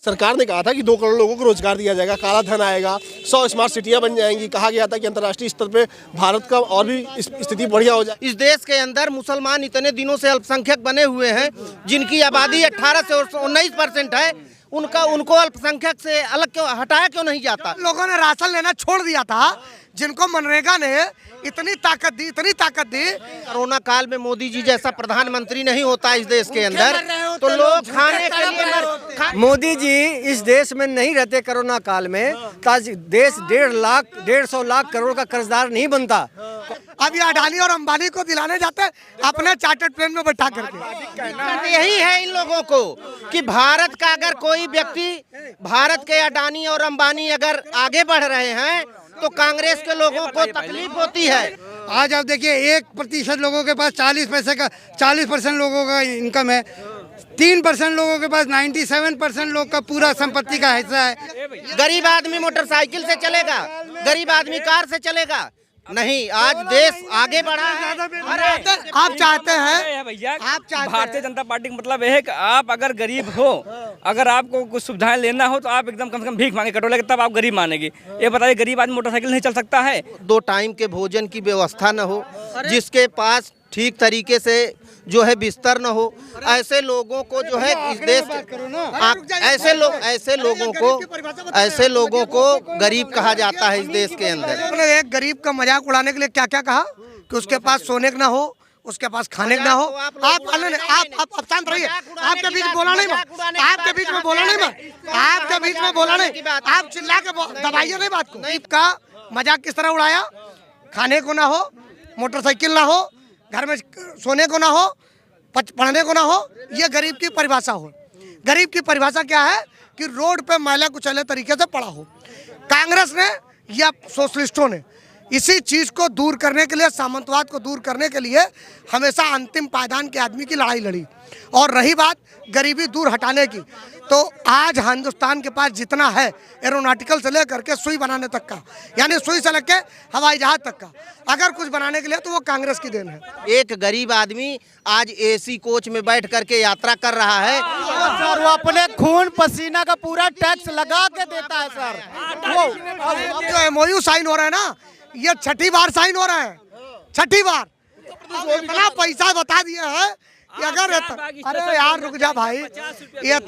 सरकार ने कहा था कि 2 करोड़ लोगों को रोजगार दिया जाएगा, काला धन आएगा, 100 स्मार्ट सिटियां बन जाएंगी। कहा गया था कि अंतर्राष्ट्रीय स्तर पे भारत का और भी स्थिति बढ़िया हो जाए। इस देश के अंदर मुसलमान इतने दिनों से अल्पसंख्यक बने हुए हैं, जिनकी आबादी 18 से 19% है। उनको अल्पसंख्यक से अलग क्यों हटाया क्यों नहीं जाता? लोगों ने राशन लेना छोड़ दिया था, जिनको मनरेगा ने इतनी ताकत दी। कोरोना काल में मोदी जी जैसा प्रधानमंत्री नहीं होता इस देश के अंदर, तो लोग खाने के लिए मोदी जी इस देश में नहीं रहते कोरोना काल में, देश 1.5 लाख करोड़ का कर्जदार नहीं बनता। अब ये अडानी और अंबानी को दिलाने जाते हैं अपने चार्टर्ड प्लेन में बैठा करके। यही है इन लोगों को कि भारत का अगर कोई व्यक्ति, भारत के अडानी और अंबानी अगर आगे बढ़ रहे हैं तो कांग्रेस के लोगों को तकलीफ होती है। आज आप देखिए 1% लोगों के पास 40% लोगों का इनकम है, 3% लोगों के पास 97% लोग का पूरा संपत्ति का हिस्सा है। गरीब आदमी मोटरसाइकिल से चलेगा, गरीब आदमी कार से चलेगा नहीं। आज देश आगे बढ़ा है। आप चाहते हैं भैया, भारतीय जनता पार्टी का मतलब है कि आप अगर गरीब हो, अगर आपको कुछ सुविधाएं लेना हो तो आप एकदम कम से कम भीख मांगे कटोले, तब आप गरीब मानेंगे। ये बताइए, गरीब आदमी मोटरसाइकिल नहीं चल सकता है? 2 टाइम के भोजन की व्यवस्था न हो, जिसके पास ठीक तरीके से जो है बिस्तर न हो, ऐसे लोगों को जो है इस देश ऐसे लोगों को गरीब कहा जाता है इस देश के अंदर। एक गरीब का मजाक उड़ाने के लिए क्या क्या कहा कि उसके पास सोने का ना हो, उसके पास खाने का ना हो। आप शांत रहिए, आपके बीच बोला नहीं, आपके बीच में बोला नहीं, आप चिल्ला के दबाइए नहीं बात को। गरीब का मजाक किस तरह उड़ाया? खाने को ना हो, मोटरसाइकिल ना हो, घर में सोने को ना हो, पढ़ने को ना हो, ये गरीब की परिभाषा हो। गरीब की परिभाषा क्या है कि रोड पे मैला कुचैले तरीके से पड़ा हो। कांग्रेस ने या सोशलिस्टों ने इसी चीज को दूर करने के लिए, सामंतवाद को दूर करने के लिए हमेशा अंतिम पायदान के आदमी की लड़ाई लड़ी। और रही बात गरीबी दूर हटाने की, तो आज हिंदुस्तान के पास जितना है एरोनॉटिकल से लेकर के सुई बनाने तक का, यानी सुई से लेकर हवाई जहाज तक का, अगर कुछ बनाने के लिए तो वो कांग्रेस की देन है। एक गरीब आदमी आज एसी कोच में बैठ करके यात्रा कर रहा है सर, वो अपने खून पसीना का पूरा टैक्स लगा के देता है सर। वो जो एमओयू साइन हो रहा है ना, ये 6ठी बार साइन हो रहा है, 6ठी बार। इतना पैसा बता दिया है कि अगर अरे यार रुक जा भाई, ये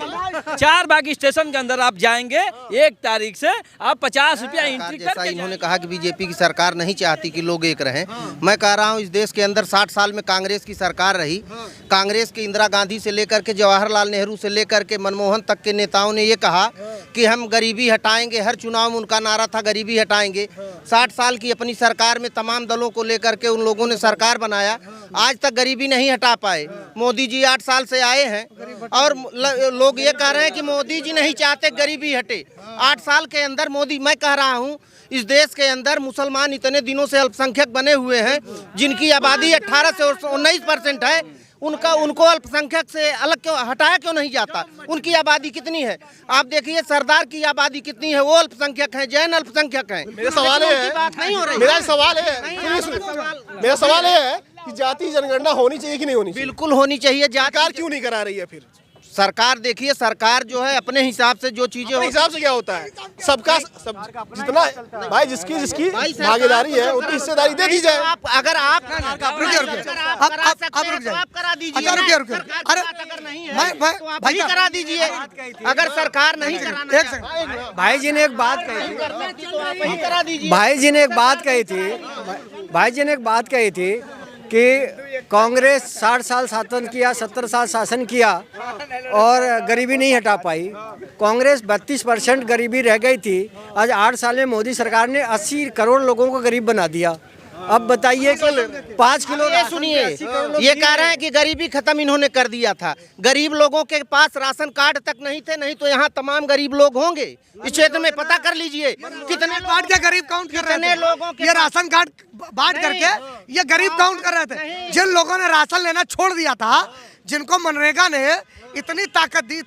4 बाग स्टेशन के अंदर आप जाएंगे 1 तारीख से, आप 50 रुपया एंट्री जैसा इन्होंने कहा कि बीजेपी की सरकार नहीं चाहती कि लोग एक रहें। मैं कह रहा हूं इस देश के अंदर 60 साल में कांग्रेस की सरकार रही। कांग्रेस की इंदिरा गांधी से लेकर के जवाहरलाल नेहरू से लेकर के मनमोहन तक के नेताओं ने ये कहा कि हम गरीबी हटाएंगे। हर चुनाव में उनका नारा था गरीबी हटाएंगे। 60 साल की अपनी सरकार में तमाम दलों को लेकर के उन लोगों ने सरकार बनाया, आज तक गरीबी नहीं हटा पाए। मोदी जी 8 साल से आए हैं और लोग ये कह रहे हैं कि मोदी जी नहीं चाहते गरीबी हटे। 8 साल के अंदर मोदी, मैं कह रहा हूँ इस देश के अंदर मुसलमान इतने दिनों से अल्पसंख्यक बने हुए हैं, जिनकी आबादी 18 से 19% है। उनको अल्पसंख्यक से अलग क्यों हटाया क्यों नहीं जाता? उनकी आबादी कितनी है? आप देखिए सरदार की आबादी कितनी है, वो अल्पसंख्यक है, जैन अल्पसंख्यक है। मेरा सवाल है, मेरा सवाल है कि जाति जनगणना होनी चाहिए कि नहीं होनी चाहिए? बिल्कुल होनी चाहिए। सरकार क्यों नहीं करा रही है फिर? सरकार देखिए, सरकार जो है अपने हिसाब से जो चीजें, हिसाब से क्या होता है, सबका जितना भाई जिसकी भागीदारी है उतनी हिस्सेदारी दे दी जाए। अगर आप करा दीजिए, भाई करा दीजिए। अगर सरकार नहीं कराना, भाई जी ने एक बात कही थी कि कांग्रेस 60 साल शासन किया, 70 साल शासन किया और गरीबी नहीं हटा पाई। कांग्रेस 32% गरीबी रह गई थी, आज 8 साल में मोदी सरकार ने 80 करोड़ लोगों को गरीब बना दिया। अब बताइए कि 5 किलो, सुनिए, ये कह रहे हैं कि गरीबी खत्म इन्होंने कर दिया था। गरीब लोगों के पास राशन कार्ड तक नहीं थे, नहीं तो यहाँ तमाम गरीब लोग होंगे। इस क्षेत्र में पता कर लीजिए कितने बांट के गरीब काउंट कर रहे थे लोगों के, ये राशन कार्ड बांट करके ये गरीब काउंट कर रहे थे। जिन लोगों ने राशन लेना छोड़ दिया था, जिनको मनरेगा ने इतनी ताकत दी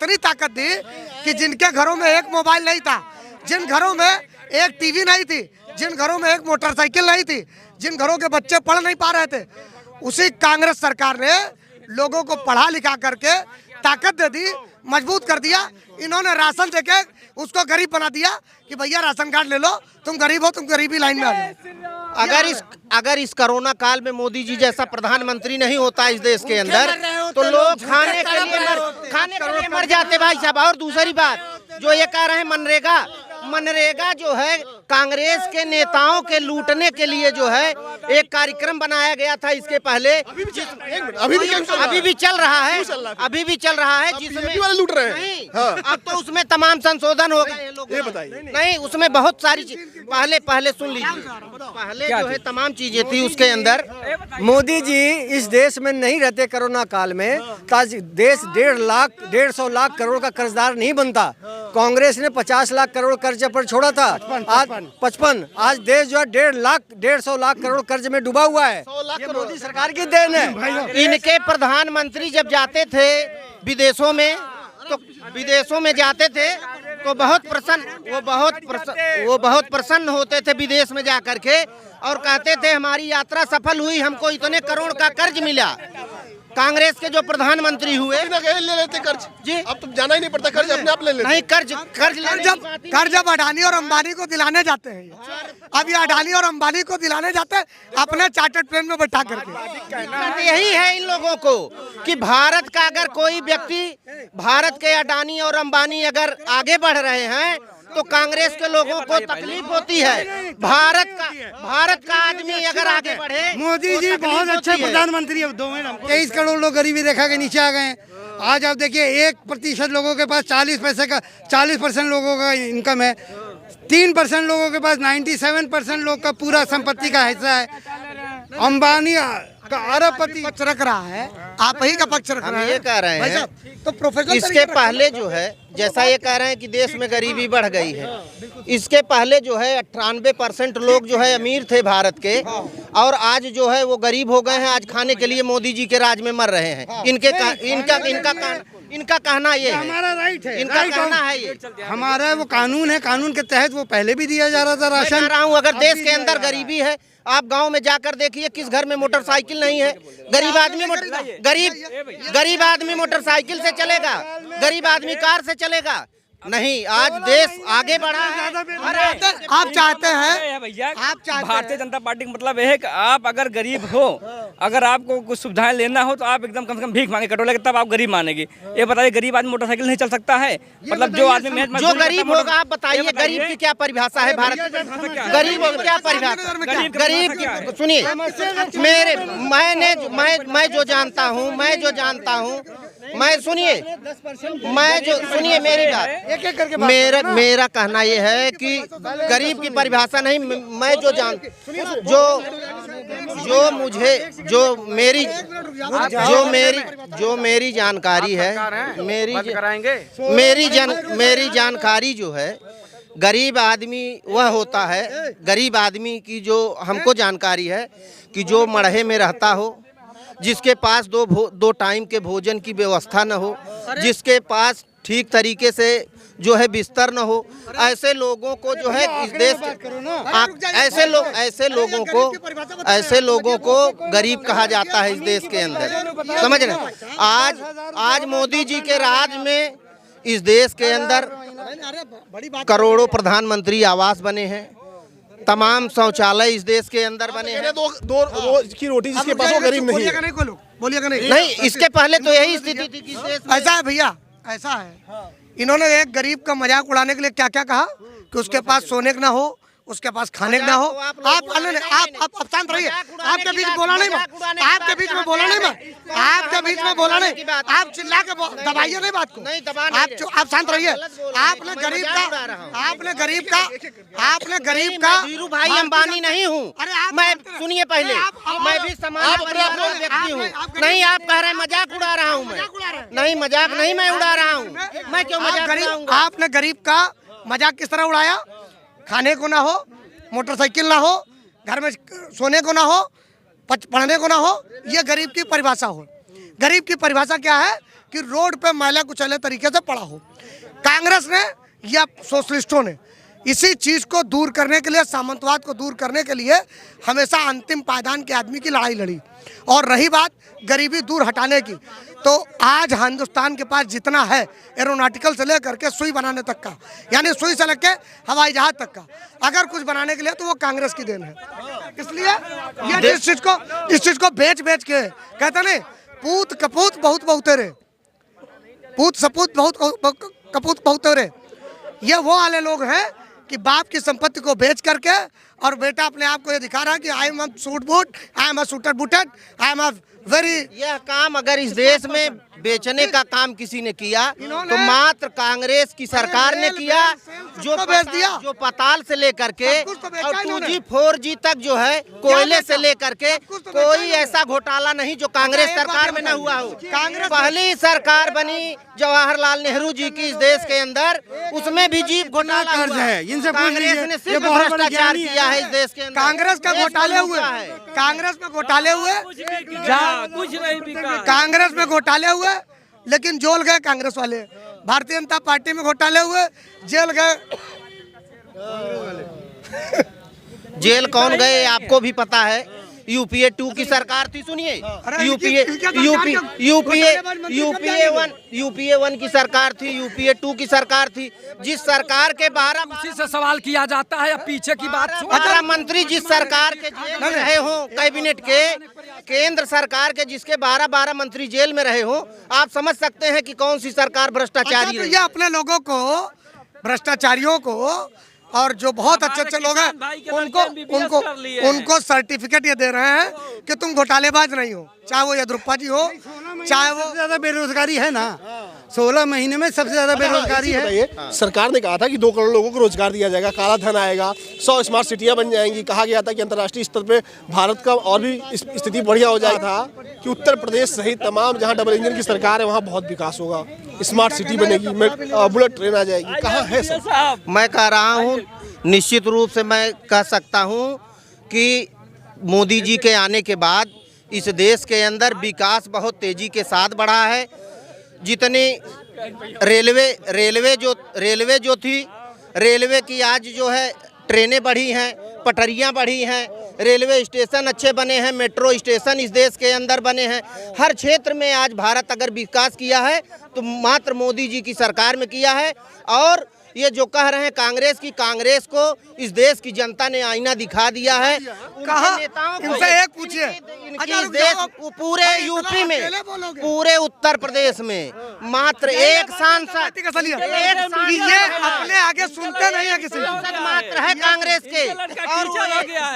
कि जिनके घरों में एक मोबाइल नहीं था, जिन घरों में एक टीवी नहीं थी, जिन घरों में एक मोटरसाइकिल नहीं थी, जिन घरों के बच्चे पढ़ नहीं पा रहे थे, उसी कांग्रेस सरकार ने लोगों को पढ़ा लिखा करके ताकत दे दी, मजबूत कर दिया। इन्होंने राशन देके उसको गरीब बना दिया कि भैया राशन कार्ड ले लो, तुम गरीब हो, तुम गरीबी लाइन में आ जाओ। अगर इस कोरोना काल में मोदी जी जैसा प्रधानमंत्री नहीं होता इस देश के अंदर, तो लोग खाने के लिए मर जाते भाई साहब। और दूसरी बात जो ये कह रहे हैं मनरेगा जो है कांग्रेस के नेताओं के लूटने के लिए जो है एक कार्यक्रम बनाया गया था इसके पहले, अभी भी चल रहा है जिसमें लूट रहे हैं। हाँ। अब तो उसमें तमाम संशोधन हो गए लोग, ये बताइए। नहीं उसमें बहुत सारी चीज पहले सुन लीजिए, पहले जो है तमाम चीजें थी उसके अंदर। मोदी जी इस देश में नहीं रहते कोरोना काल में, तो आज देश 1.5 लाख करोड़ का कर्जदार नहीं बनता। कांग्रेस ने 50 लाख करोड़ कर्ज पर छोड़ा था, आज 55। आज देश जो है 1.5 लाख करोड़ कर्ज में डूबा हुआ है। ये मोदी सरकार की देन है। इनके प्रधानमंत्री जब जाते थे विदेशों में जाते थे तो वो बहुत प्रसन्न होते थे विदेश में जाकर के, और कहते थे हमारी यात्रा सफल हुई, हमको इतने करोड़ का कर्ज मिला। कांग्रेस के जो प्रधानमंत्री हुए ले लेते कर्ज जी, अब तो जाना ही नहीं पड़ता, कर्ज अपने आप ले लेते। नहीं कर्ज जब अडानी और अंबानी को दिलाने जाते हैं, अब ये अडानी और अंबानी को दिलाने जाते हैं अपने चार्टर्ड प्लेन में बैठा करके। यही है इन लोगों को कि भारत का अगर कोई व्यक्ति, भारत के अडानी और अंबानी अगर आगे बढ़ रहे हैं तो कांग्रेस के लोगों को तकलीफ होती है। भारत का आदमी अगर आगे बढ़े, मोदी जी बहुत अच्छे प्रधानमंत्री है। 23 करोड़ लोग गरीबी रेखा के नीचे आ गए हैं। आज आप देखिए 1% लोगों के पास 40% लोगों का इनकम है, 3% लोगों के पास 97% लोग का पूरा संपत्ति का हिस्सा है। अंबानी का अरबपति पक्ष रख रहा है, आप ही का पक्ष रख रहे हैं। ये कह रहे भाई हैं साहब, तो प्रोफेशनल इसके पहले जो है, जैसा ये कह रहे हैं कि देश में गरीबी बढ़ गई है, इसके पहले जो है 98% लोग जो है अमीर थे भारत के, और आज जो है वो गरीब हो गए हैं। आज खाने के लिए मोदी जी के राज में मर रहे हैं। इनका कहना ये है, हमारा राइट है, इनका कहना है ये हमारा वो कानून है, कानून के तहत वो पहले भी दिया जा रहा था राशन। मैं कह रहा हूँ अगर देश के अंदर गरीबी है, आप गांव में जाकर देखिए किस घर में मोटरसाइकिल नहीं है। गरीब आदमी मोटरसाइकिल से चलेगा, गरीब आदमी कार से चलेगा नहीं। आज देश आगे बढ़ा है। आप चाहते हैं भैया, आप चाहते भारतीय जनता पार्टी का मतलब यह है कि आप अगर गरीब हो, अगर आपको कुछ सुविधाएं लेना हो तो आप एकदम कम से कम भीख मांगे कटोले के, तब आप गरीब मानेंगे। ये बताइए गरीब आदमी मोटरसाइकिल नहीं चल सकता है? मतलब जो आदमी मेहनत जो गरीब होगा, आप बताइए गरीब की क्या परिभाषा है भारत? गरीब की क्या परिभाषा? गरीब की सुनिए, मैं जो जानता हूँ, सुनिए मेरी बात। मेरा कहना ये है कि गरीब की परिभाषा नहीं, मैं जो मेरी जानकारी है, मेरी जानकारी जो है, गरीब आदमी वह होता है, गरीब आदमी की जो हमको जानकारी है कि जो मड़हे में रहता हो, जिसके पास दो टाइम के भोजन की व्यवस्था न हो, जिसके पास ठीक तरीके से जो है बिस्तर न हो, ऐसे लोगों को जो है इस देश ऐसे लोगों को गरीब कहा जाता है इस देश के अंदर। समझ रहे? आज मोदी जी के राज में इस देश के अंदर करोड़ों प्रधानमंत्री आवास बने हैं, तमाम शौचालय इस देश के अंदर बने हैं। दो रोज की रोटी जिसके पास वो गरीब नहीं है। बोलिएगा नहीं, इसके पहले तो यही स्थिति थी कि इस देश में। ऐसा है भैया, ऐसा है। इन्होंने एक गरीब का मजाक उड़ाने के लिए क्या क्या कहा कि उसके पास सोने का ना हो, उसके पास खाने का ना हो। आप शांत रहिए, आपके बीच बोला नहीं, आपके बीच में बोला नहीं, आप चिल्ला के दबाइए नहीं बात को। आप शांत रहिए। आपने गरीब का धीरू भाई अंबानी नहीं हूँ मैं। सुनिए पहले, मैं भी समाज परिवार व्यक्ति हूँ। नहीं, आप कह रहे हैं मजाक उड़ा रहा हूँ मैं। नहीं, मजाक नहीं मैं उड़ा रहा हूँ। मैं क्यों मजाक उड़ाऊंगा? आपने गरीब का मजाक किस तरह उड़ाया? खाने को ना हो, मोटरसाइकिल ना हो, घर में सोने को ना हो, पढ़ने को ना हो, ये गरीब की परिभाषा हो। गरीब की परिभाषा क्या है कि रोड पे मैला कुचैले तरीके से पड़ा हो। कांग्रेस ने या सोशलिस्टों ने इसी चीज को दूर करने के लिए, सामंतवाद को दूर करने के लिए हमेशा अंतिम पायदान के आदमी की लड़ाई लड़ी। और रही बात गरीबी दूर हटाने की, तो आज हिंदुस्तान के पास जितना है एरोनॉटिकल से लेकर के सुई बनाने तक का, यानी सुई से लेकर हवाई जहाज तक का, अगर कुछ बनाने के लिए तो वो कांग्रेस की देन है। इसलिए ये इस चीज को बेच के कहते नहीं, पूत कपूत बहुत बहुतेरे, पूत सपूत बहुत कपूत बहुतेरे, ये वो वाले लोग हैं कि बाप की संपत्ति को बेच करके और बेटा अपने आप को ये दिखा रहा है कि I am suit boot, I am suited booted, I am very. यह काम अगर इस देश में बेचने का काम किसी ने किया तो मात्र कांग्रेस की सरकार ने किया, जो पताल से लेकर के और 2G 4G तक जो है कोयले से लेकर के कोई ऐसा घोटाला नहीं जो कांग्रेस सरकार में न हुआ हो। पहली सरकार बनी जवाहरलाल नेहरू जी की इस देश के अंदर, उसमें भी जीप घोटाला हुआ है। इनसे कांग्रेस ने सिर्फ भ्रष्टाचार किया है इस देश के अंदर। कांग्रेस का घोटाले हुए, कांग्रेस में घोटाले हुए, कुछ नहीं बिका। कांग्रेस में घोटाले हुए लेकिन जेल गए कांग्रेस वाले। भारतीय जनता पार्टी में घोटाले हुए, जेल गए। जेल कौन गए आपको भी पता है। यूपीए 2 की सरकार थी, सुनिए, यूपीए 1 की सरकार थी, यूपीए 2 की सरकार थी, जिस सरकार के 12 से सवाल किया जाता है। पीछे की बात 12 मंत्री जिस सरकार के जेल में रहे हो, कैबिनेट के, केंद्र सरकार के जिसके 12 मंत्री जेल में रहे हो, आप समझ सकते हैं कि कौन सी सरकार भ्रष्टाचारी है। ये अपने लोगों को, भ्रष्टाचारियों को, और जो बहुत अच्छे लोग हैं उनको सर्टिफिकेट ये दे रहे हैं कि तुम घोटालेबाज नहीं हो, चाहे वो यद्रुप्पा जी हो, चाहे वो। ज्यादा बेरोजगारी है ना, 16 महीने में सबसे ज्यादा बेरोजगारी है। सरकार ने कहा था कि 2 करोड़ लोगों को रोजगार दिया जाएगा, काला धन आएगा, 100 स्मार्ट सिटियां बन जाएंगी। कहा गया था कि अंतर्राष्ट्रीय स्तर पे भारत का और भी स्थिति बढ़िया हो जाएगा था कि उत्तर प्रदेश सहित तमाम जहां डबल इंजन की सरकार है वहां बहुत विकास होगा, स्मार्ट सिटी बनेगी, बुलेट ट्रेन आ जाएगी। कहाँ है सर? मैं कह रहा हूँ, निश्चित रूप से मैं कह सकता हूँ कि मोदी जी के आने के बाद इस देश के अंदर विकास बहुत तेजी के साथ बढ़ा है। जितनी रेलवे जो थी, रेलवे की आज जो है ट्रेनें बढ़ी हैं, पटरियां बढ़ी हैं, रेलवे स्टेशन अच्छे बने हैं, मेट्रो स्टेशन इस देश के अंदर बने हैं। हर क्षेत्र में आज भारत अगर विकास किया है तो मात्र मोदी जी की सरकार में किया है। और ये जो कह रहे हैं कांग्रेस को इस देश की जनता ने आईना दिखा दिया है। कहाँ? नेताओं को इनसे एक पूछिए, इस देश पूरे यूपी में, पूरे उत्तर प्रदेश में मात्र एक सांसद, ये अपने आगे सुनते नहीं है किसी, मात्र है कांग्रेस के।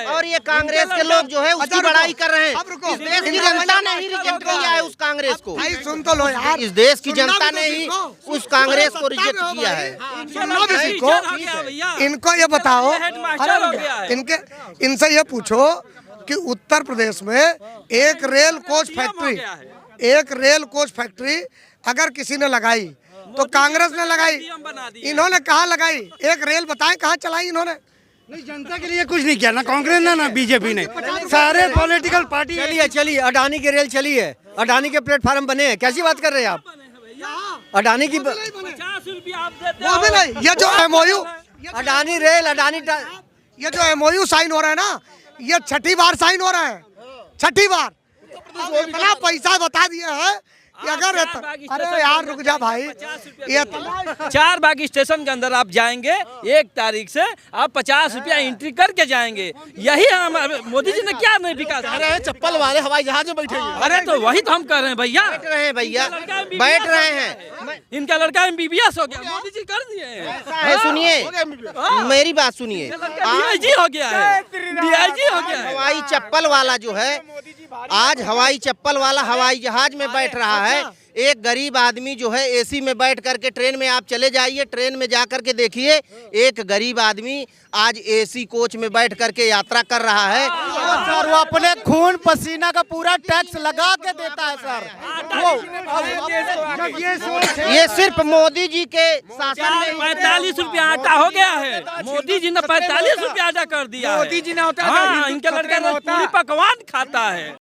और ये कांग्रेस के लोग जो है उसकी बड़ाई कर रहे हैं। इस देश की जनता ने ही रिजेक्ट किया है उस कांग्रेस को। सुन तो लो यार, इस देश की जनता ने ही उस कांग्रेस को रिजेक्ट किया है। इनको ये बताओ, इनसे ये पूछो कि उत्तर प्रदेश में एक रेल कोच फैक्ट्री अगर किसी ने लगाई तो कांग्रेस ने लगाई, इन्होंने कहाँ लगाई? एक रेल बताएं कहाँ चलाई इन्होंने? नहीं, जनता के लिए कुछ नहीं किया, ना कांग्रेस ना बीजेपी ने, सारे पॉलिटिकल पार्टी। चलिए अडानी की रेल चली है, अडानी के प्लेटफार्म बने हैं, कैसी बात कर रहे हैं आप? अडानी की 50 रुपया आप देते वो भी नहीं। ये जो एमओयू, अडानी रेल, ये जो एमओयू साइन हो रहा है ना, ये 6ठी बार साइन हो रहा है, 6ठी बार। इतना पैसा बता दिया है कि अगर अरे यार रुक जा भाई, ये 4 बाग स्टेशन के अंदर आप जाएंगे 1 तारीख से, आप 50 रुपया एंट्री करके जाएंगे। यही हम मोदी जी ने क्या नहीं विकास। अरे चप्पल वाले हवाई जहाज में बैठे हैं। अरे तो वही तो हम कर रहे हैं भैया, बैठ रहे हैं। इनका लड़का MBBS हो गया, मोदी जी कर दिए हैं। सुनिए, मेरी बात सुनिए, DIG हो गया है, DIG हो गया है। हवाई चप्पल वाला जो है, आज हवाई चप्पल वाला हवाई जहाज में बैठ रहा है। एक गरीब आदमी जो है एसी में बैठ करके, ट्रेन में आप चले जाइए, ट्रेन में जा करके देखिए, एक गरीब आदमी आज एसी कोच में बैठ करके यात्रा कर रहा है। सर वो अपने खून पसीना का पूरा टैक्स लगा के देता है सर। ये सिर्फ मोदी जी के शासन में 45 रुपया आटा हो गया है। मोदी जी ने 45 रुपया आटा कर दिया है। मोदी जी ने होता है, इनके लड़का पूरी पकवान खाता है।